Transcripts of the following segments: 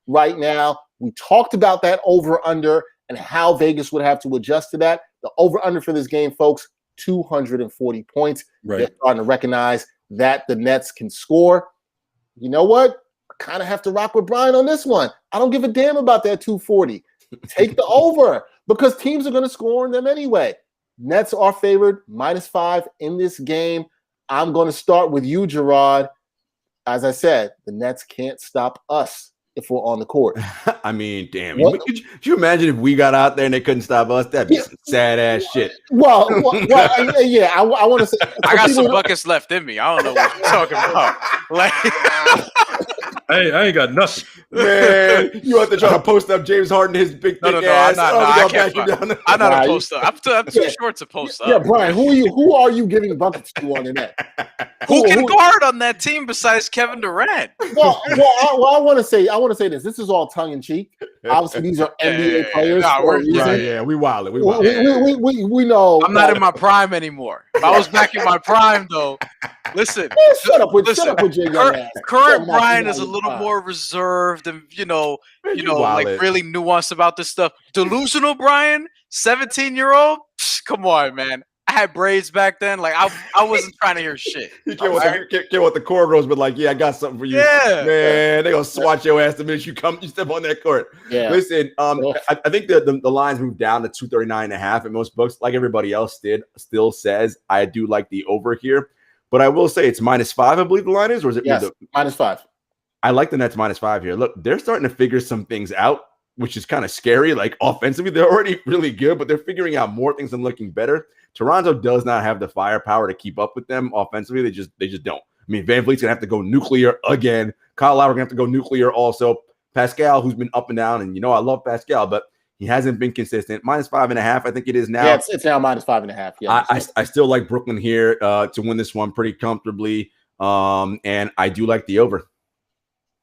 right now. We talked about that over-under and how Vegas would have to adjust to that. The over-under for this game, folks, 240 points. Right. They're starting to recognize that the Nets can score. You know what? I kind of have to rock with Brian on this one. I don't give a damn about that 240. Take the over because teams are going to score on them anyway. Nets are favored -5 in this game. I'm going to start with you, Gerard. As I said, the Nets can't stop us if we're on the court. I mean, damn. Could you imagine if we got out there and they couldn't stop us? That'd be some sad-ass shit. Well, yeah, I want to say. I got some buckets left in me. I don't know what you're talking about. Like, I ain't got nothing. Man, you have to try to post up James Harden, his big thick ass. I'm not a post up. I'm too short to post up. Yeah, Brian, who are you giving buckets to on the net? Who can guard on that team besides Kevin Durant? Well, I want to say this. This is all tongue in cheek. Obviously, these are NBA players. We wildin'. We know. I'm not in my prime anymore. If I was back in my prime, though, listen. Shut up with your young ass. Current Brian is a little more reserved and like really nuanced about this stuff. Delusional Brian, 17-year-old. Come on, man. I had braids back then. Like I wasn't trying to hear shit. You can't want the cornrows, but like, yeah, I got something for you. Yeah, man, they gonna swat your ass the minute you step on that court. Yeah. Listen, I think the lines moved down to 239.5, and most books, like everybody else did, still says I do like the over here. But I will say it's -5, I believe the line is, or is it? Yes, -5. I like the Nets -5 here. Look, they're starting to figure some things out, which is kind of scary. Like offensively, they're already really good, but they're figuring out more things and looking better. Toronto does not have the firepower to keep up with them offensively. They just don't. I mean, Van Vliet's gonna have to go nuclear again. Kyle Lowry gonna have to go nuclear also. Pascal, who's been up and down, and I love Pascal, but he hasn't been consistent. -5.5, I think it is now. Yeah, it's now -5.5. Yeah, I still like Brooklyn here to win this one pretty comfortably, and I do like the over.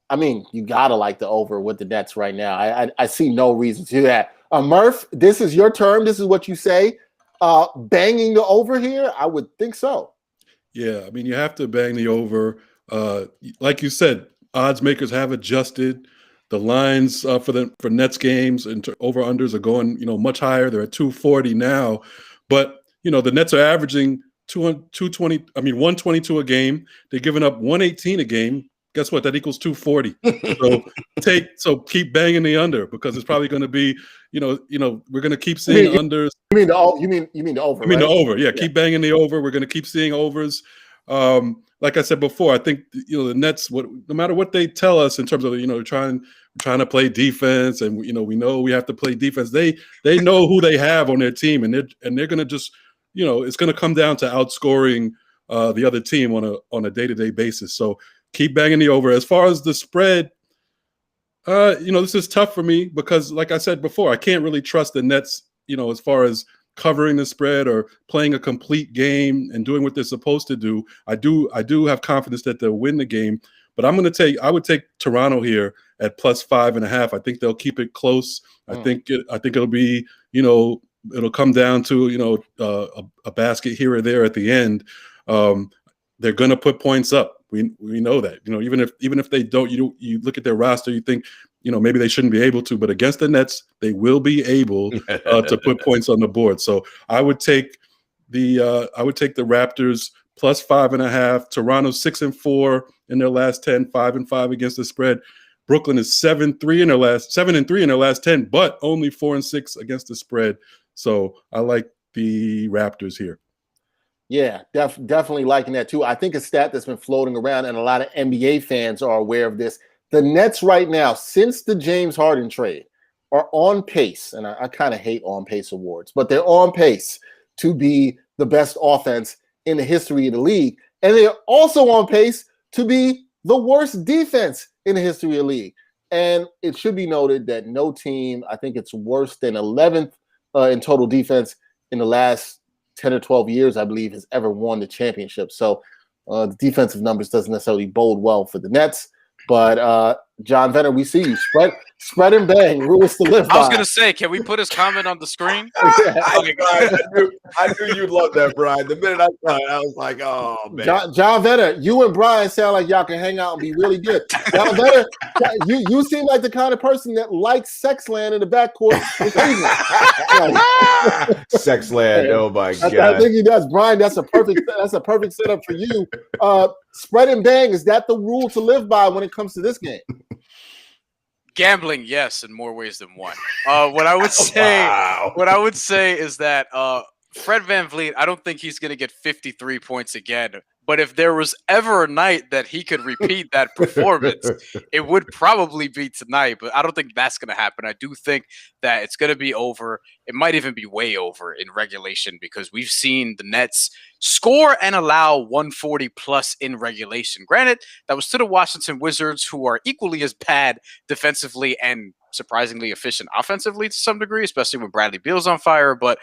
I mean, you gotta like the over with the Nets right now. I see no reason to do that. Murph, this is your term. This is what you say. Banging the over here, I would think so. Yeah, I mean, you have to bang the over. Like you said, odds makers have adjusted. The lines for Nets games and over unders are going, much higher. They're at 240 now, but the Nets are averaging 122 a game. They're giving up 118 a game. Guess what? That equals 240. So keep banging the under because it's probably going to be, we're going to keep seeing unders. You mean the over? I mean right? the over. Yeah, keep banging the over. We're going to keep seeing overs. Like I said before, I think the Nets, no matter what they tell us in terms of trying to play defense, and we know we have to play defense. They know who they have on their team, and they're going to just it's going to come down to outscoring the other team on a day-to-day basis. So keep banging the over. As far as the spread, this is tough for me because, like I said before, I can't really trust the Nets, as far as covering the spread or playing a complete game and doing what they're supposed to do. I do have confidence that they'll win the game, but I would take Toronto here at +5.5. I think they'll keep it close. I think it'll be, it'll come down to, a basket here or there at the end. They're going to put points up. We know that, even if they don't, you look at their roster, you think, maybe they shouldn't be able to, but against the Nets, they will be able to put points on the board. So I would take the Raptors +5.5. Toronto 6-4 in their last 10, 5-5 against the spread. Brooklyn is 7-3 in their last 10, but only 4-6 against the spread. So I like the Raptors here. Yeah, definitely liking that too. I think a stat that's been floating around, and a lot of NBA fans are aware of this. The Nets right now, since the James Harden trade, are on pace, and I kind of hate on pace awards, but they're on pace to be the best offense in the history of the league. And they're also on pace to be the worst defense in the history of the league. And it should be noted that no team, I think it's worse than 11th in total defense in the last 10 or 12 years, I believe, has ever won the championship. So the defensive numbers doesn't necessarily bode well for the Nets. But John Venner, we see you. Spread and bang. Rules to live by. I was gonna say, can we put his comment on the screen? I knew you'd love that, Brian. The minute I saw it, I was like, "Oh man." John Venner, you and Brian sound like y'all can hang out and be really good. John Venner, you seem like the kind of person that likes Sexland in the backcourt in Cleveland. Sexland, oh my god! I think he does, Brian. That's a perfect setup for you. Spread and bang, is that the rule to live by when it comes to this game? Gambling, yes, in more ways than one. What I would say is that Fred VanVleet, I don't think he's going to get 53 points again. But if there was ever a night that he could repeat that performance, it would probably be tonight. But I don't think that's going to happen. I do think that it's going to be over. It might even be way over in regulation because we've seen the Nets score and allow 140 plus in regulation. Granted, that was to the Washington Wizards, who are equally as bad defensively and surprisingly efficient offensively to some degree, especially when Bradley Beal's on fire. But,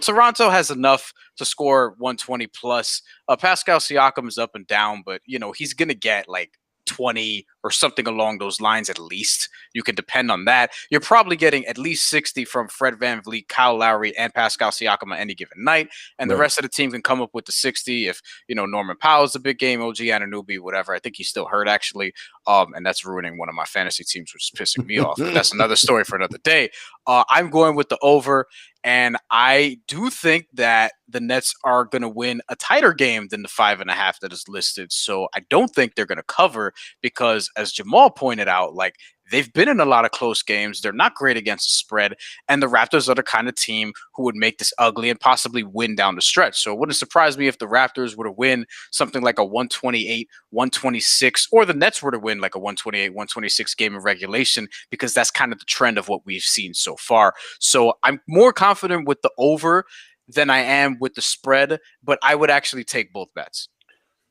Toronto has enough to score 120 plus. Pascal Siakam is up and down, but, he's going to get like 20 or something along those lines at least. You can depend on that. You're probably getting at least 60 from Fred VanVleet, Kyle Lowry, and Pascal Siakam on any given night. And the rest of the team can come up with the 60 if, Norman Powell's a big game, OG Anunoby, whatever. I think he's still hurt, actually. And that's ruining one of my fantasy teams, which is pissing me off. But that's another story for another day. I'm going with the over. And I do think that the Nets are going to win a tighter game than the 5.5 that is listed. So I don't think they're going to cover because, as Jamal pointed out, like, they've been in a lot of close games. They're not great against the spread. And the Raptors are the kind of team who would make this ugly and possibly win down the stretch. So it wouldn't surprise me if the Raptors were to win something like a 128, 126, or the Nets were to win like a 128, 126 game in regulation, because that's kind of the trend of what we've seen so far. So I'm more confident with the over than I am with the spread, but I would actually take both bets.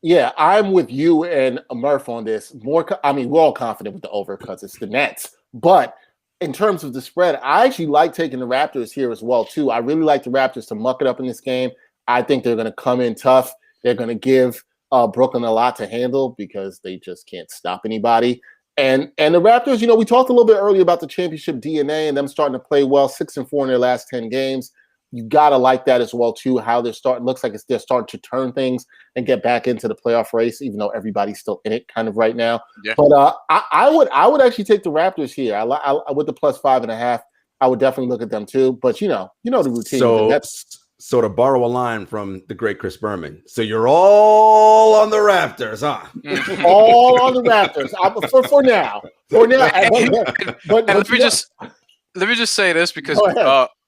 Yeah, I'm with you and Murph on this. We're all confident with the over because it's the Nets. But in terms of the spread, I actually like taking the Raptors here as well, too. I really like the Raptors to muck it up in this game. I think they're going to come in tough. They're going to give Brooklyn a lot to handle because they just can't stop anybody. And the Raptors, we talked a little bit earlier about the championship DNA and them starting to play well, 6-4 in their last 10 games. You got to like that as well, too, how they're starting. Looks like they're starting to turn things and get back into the playoff race, even though everybody's still in it kind of right now. Yeah. But I would actually take the Raptors here. I with the plus 5.5. I would definitely look at them, too. But, the routine. So to borrow a line from the great Chris Berman, so you're all on the Raptors, huh? All on the Raptors for now. Let me just say this because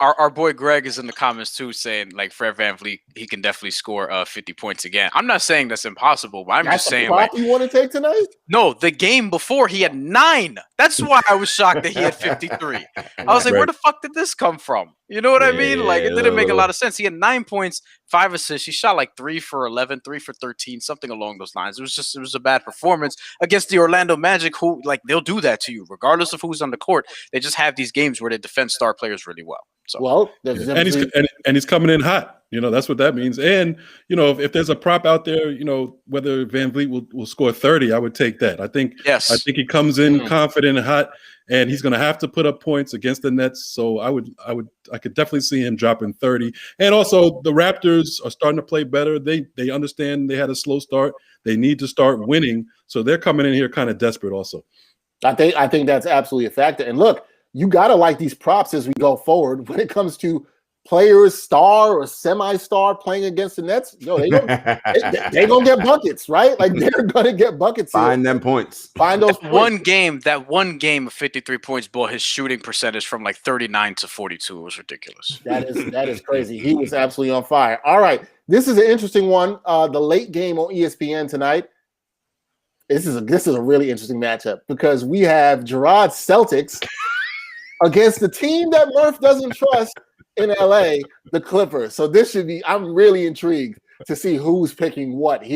our boy Greg is in the comments too, saying like Fred VanVleet, he can definitely score 50 points again. I'm not saying that's impossible, but I'm just saying like you want to take tonight. No, the game before he had 9. That's why I was shocked that he had 53. I was like, where the fuck did this come from? You know what I mean? Like, it didn't make a lot of sense. He had 9 points, 5 assists. He shot like 3 for 11, 3 for 13, something along those lines. It was a bad performance against the Orlando Magic, who, like, they'll do that to you regardless of who's on the court. They just have these games where they defend star players really well. So, and he's coming in hot. That's what that means. And if there's a prop out there, whether VanVleet will score 30, I would take that. I think he comes in confident and hot, and he's going to have to put up points against the Nets. So I could definitely see him dropping 30. And also, the Raptors are starting to play better. They understand they had a slow start. They need to start winning, so they're coming in here kind of desperate. Also, I think that's absolutely a factor. And look, you got to like these props as we go forward when it comes to players, star or semi-star playing against the Nets. They're gonna get buckets, right? Like they're gonna get buckets. Find them points. Find those points. That one game of 53 points brought his shooting percentage from like 39 to 42. It was ridiculous. That is crazy. He was absolutely on fire. All right, this is an interesting one. The late game on ESPN tonight. This is a really interesting matchup because we have Gerard's Celtics against the team that Murph doesn't trust in LA, the Clippers. So this should be, I'm really intrigued to see who's picking what here.